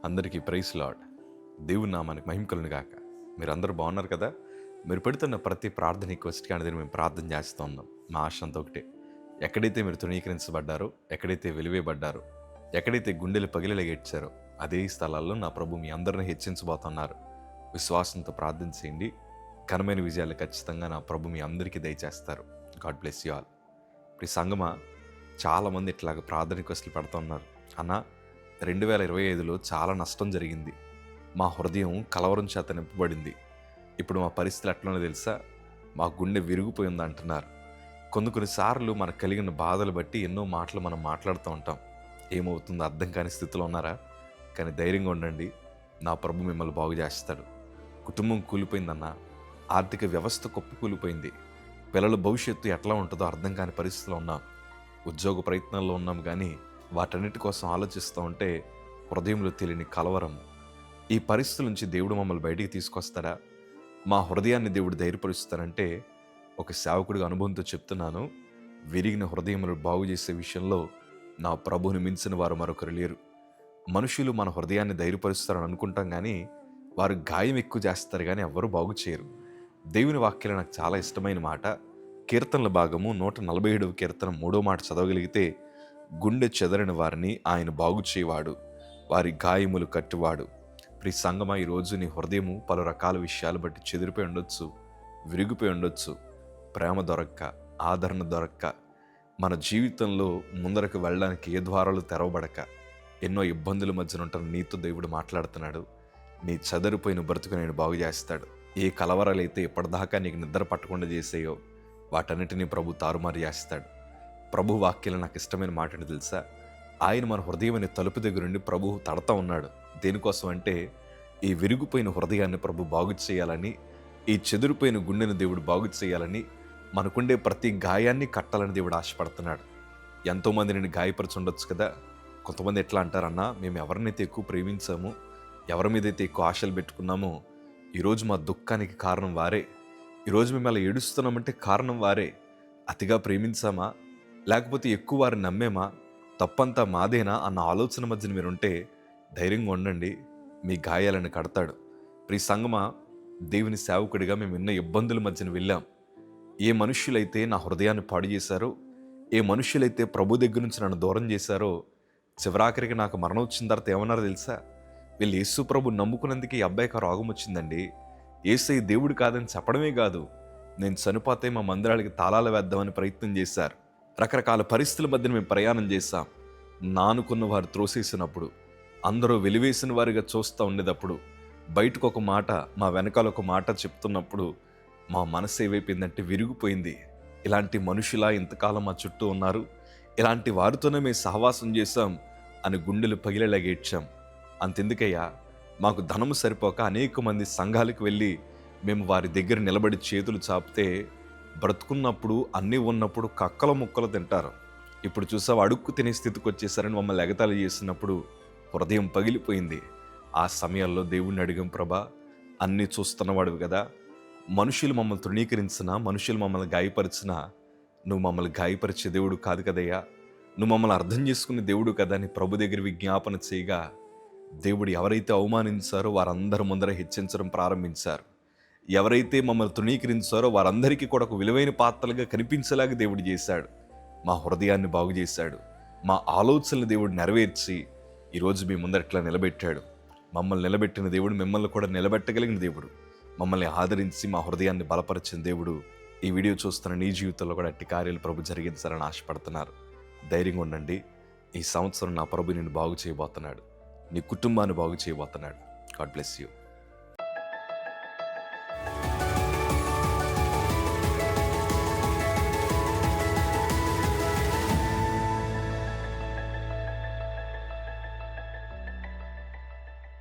అందరికీ praise lord. దేవుని నామానికి మహిమ కలుగును గాక. మీరందరూ బాగున్నారు కదా? మీరు పెడుతున్న ప్రతి ప్రార్థన రిక్వెస్ట్‌కి అనేది మేము ప్రార్థన చేస్తూ ఉన్నాం. మా ఆశ అంతా ఒకటే. ఎక్కడైతే మీరు తృణీకరించబడ్డారో, ఎక్కడైతే వెలివేయబడ్డారో, ఎక్కడైతే గుండెలు పగిలేలా ఏడ్చారో అదే స్థలాల్లో నా ప్రభు మీ అందరిని హెచ్చించబోతున్నారు. విశ్వాసంతో ప్రార్థన చేయండి. ఘనమైన విజయాలు ఖచ్చితంగా నా ప్రభు మీ అందరికీ దయచేస్తారు. God bless you all. ఇప్పుడు ఈ సంగమా చాలామంది ఇట్లాగ ప్రార్థన రిక్వెస్ట్లు పెడుతూ ఉన్నారు. అన్నా, 2025లో చాలా నష్టం జరిగింది. మా హృదయం కలవరం చేత నింపబడింది. ఇప్పుడు మా పరిస్థితులు ఎట్లనో తెలుసా? మా గుండె విరిగిపోయింది అంటున్నారు. కొన్నిసార్లు మనకు కలిగిన బాధలు బట్టి ఎన్నో మాటలు మనం మాట్లాడుతూ ఉంటాం. ఏమవుతుందో అర్థం కాని స్థితిలో ఉన్నారా? కానీ ధైర్యంగా ఉండండి. నా ప్రభు మిమ్మల్ని బాగు చేస్తాడు. కుటుంబం కూలిపోయిందన్నా, ఆర్థిక వ్యవస్థ కుప్పకూలిపోయింది. పిల్లల భవిష్యత్తు ఎట్లా ఉంటుందో అర్థం కాని పరిస్థితిలో ఉన్నాం. ఉద్యోగ ప్రయత్నాల్లో ఉన్నాం, కానీ వాటన్నిటి కోసం ఆలోచిస్తూ ఉంటే హృదయంలో తెలియని కలవరం. ఈ పరిస్థితుల నుంచి దేవుడు మమ్మల్ని బయటికి తీసుకొస్తారా? మా హృదయాన్ని దేవుడు ధైర్యపరుస్తారంటే ఒక సేవకుడిగా అనుభవంతో చెప్తున్నాను. విరిగిన హృదయములు బాగు చేసే విషయంలో నా ప్రభువుని మించిన వారు మరొకరు లేరు. మనుషులు మన హృదయాన్ని ధైర్యపరుస్తారని అనుకుంటాం, కానీ వారు గాయం ఎక్కువ చేస్తారు, కానీ ఎవ్వరూ బాగు చేయరు. దేవుని వాక్యాలు నాకు చాలా ఇష్టమైన మాట. కీర్తనల భాగము 147వ కీర్తన 3వ మాట చదవగలిగితే, గుండె చెదరని వారిని ఆయన బాగు చేయవాడు, వారి గాయములు కట్టువాడు. ప్రియ సంగమా, ఈరోజు నీ హృదయము పలు రకాల విషయాలు బట్టి చెదిరిపోయి ఉండొచ్చు, విరిగిపోయి ఉండొచ్చు. ప్రేమ దొరక్క, ఆదరణ దొరక్క, మన జీవితంలో ముందరకు వెళ్ళడానికి ఏ ద్వారాలు తెరవబడక ఎన్నో ఇబ్బందుల మధ్యన ఉంటున్న నీతో దేవుడు మాట్లాడుతున్నాడు. నీ చెదరిపోయిన బ్రతుకు నేను బాగు చేస్తాడు. ఏ కలవరాలు అయితే ఇప్పటిదాకా నీకు నిద్ర పట్టకుండా చేసేయో వాటన్నిటినీ ప్రభు తారుమారు చేస్తాడు. ప్రభు వాక్యాలు నాకు ఇష్టమైన మాట ఏంటి తెలుసా? ఆయన మన హృదయం అనే తలుపు దగ్గర నుండి ప్రభు తడతా ఉన్నాడు. దేనికోసం అంటే, ఈ విరిగిపోయిన హృదయాన్ని ప్రభు బాగు చేయాలని, ఈ చెదిరిపోయిన గుండెను దేవుడు బాగు చేయాలని, మనకుండే ప్రతి గాయాన్ని కట్టాలని దేవుడు ఆశపడుతున్నాడు. ఎంతోమంది నేను గాయపరచుండొచ్చు కదా. కొంతమంది ఎట్లా అంటారన్నా, మేము ఎవరినైతే ఎక్కువ ప్రేమించామో, ఎవరి మీదైతే ఎక్కువ ఆశలు పెట్టుకున్నామో, ఈరోజు మా దుఃఖానికి కారణం వారే. ఈరోజు మేము అలా ఏడుస్తున్నామంటే కారణం వారే. అతిగా ప్రేమించామా, లేకపోతే ఎక్కువ వారిని నమ్మేమా, తప్పంతా మాదేనా అన్న ఆలోచన మధ్యన మీరుంటే ధైర్యంగా ఉండండి. మీ గాయాలను కడతాడు. ప్రియ సంగమా, దేవుని సేవకుడిగా మేము ఎన్నో ఇబ్బందుల మధ్యన వెళ్ళాం. ఏ మనుష్యులైతే నా హృదయాన్ని పాడు చేశారో, ఏ మనుష్యులైతే ప్రభు దగ్గర నుంచి నన్ను దూరం చేశారో, చివరాఖరికి నాకు మరణం వచ్చిన తర్వాత ఏమన్నారో తెలుసా? వీళ్ళు యేసు ప్రభు నమ్ముకున్నందుకు ఈ అబ్బాయికి రోగం వచ్చిందండి, యేసయ్య దేవుడు కాదని చెప్పడమే కాదు, నేను చనిపోతే మా మందిరాలకి తాళాలు వేద్దామని ప్రయత్నం చేశారు. రకరకాల పరిస్థితుల మధ్యన మేము ప్రయాణం చేశాం. నానుకున్న వారు త్రోసేసినప్పుడు, అందరూ వెలివేసిన వారిగా చూస్తూ ఉండేటప్పుడు, బయటకు ఒక మాట, మా వెనకాల ఒక మాట చెప్తున్నప్పుడు మా మనసు ఏవైపోయిందంటే విరిగిపోయింది. ఇలాంటి మనుషులా ఇంతకాలం మా చుట్టూ ఉన్నారు, ఇలాంటి వారితోనే మేము సహవాసం చేశాం అని గుండెలు పగిలేలాగా ఏడ్చాం. అంతెందుకయ్యా, మాకు ధనము సరిపోక అనేక మంది సంఘాలకు వెళ్ళి మేము వారి దగ్గర నిలబడి చేతులు చాపితే, బ్రతుకున్నప్పుడు అన్నీ ఉన్నప్పుడు కక్కల ముక్కలు తింటారు. ఇప్పుడు చూసావు, అడుక్కు తినే స్థితికి వచ్చేసారని మమ్మల్ని ఎగతాళి చేసినప్పుడు హృదయం పగిలిపోయింది. ఆ సమయాల్లో దేవుణ్ణి అడిగాం, ప్రభా, అన్నీ చూస్తున్నవాడివి కదా, మనుషులు మమ్మల్ని తృణీకరించినా, మనుషులు మమ్మల్ని గాయపరిచినా, నువ్వు మమ్మల్ని గాయపరిచే దేవుడు కాదు కదయ్యా, నువ్వు మమ్మల్ని అర్థం చేసుకునే దేవుడు కదా అని ప్రభు దగ్గర విజ్ఞాపన చేయగా, దేవుడు ఎవరైతే అవమానించారో వారందరి ముందర హెచ్చించడం ప్రారంభించారు. ఎవరైతే మమ్మల్ని తృణీకరించారో వారందరికీ కూడా ఒక విలువైన పాత్రలుగా కనిపించేలాగా దేవుడు చేశాడు. మా హృదయాన్ని బాగు చేశాడు. మా ఆలోచనలు దేవుడు నెరవేర్చి ఈరోజు మీ ముందర ఇట్లా నిలబెట్టాడు. మమ్మల్ని నిలబెట్టిన దేవుడు మిమ్మల్ని కూడా నిలబెట్టగలిగిన దేవుడు. మమ్మల్ని ఆదరించి మా హృదయాన్ని బలపరిచిన దేవుడు. ఈ వీడియో చూస్తున్న నీ జీవితంలో కూడా అట్టి కార్యాలు ప్రభు జరిగించాలని ఆశపడుతున్నారు. ధైర్యంగా ఉండండి. ఈ సంవత్సరం నా ప్రభు నిన్ను బాగు చేయబోతున్నాడు. నీ కుటుంబాన్ని బాగు చేయబోతున్నాడు. God bless you.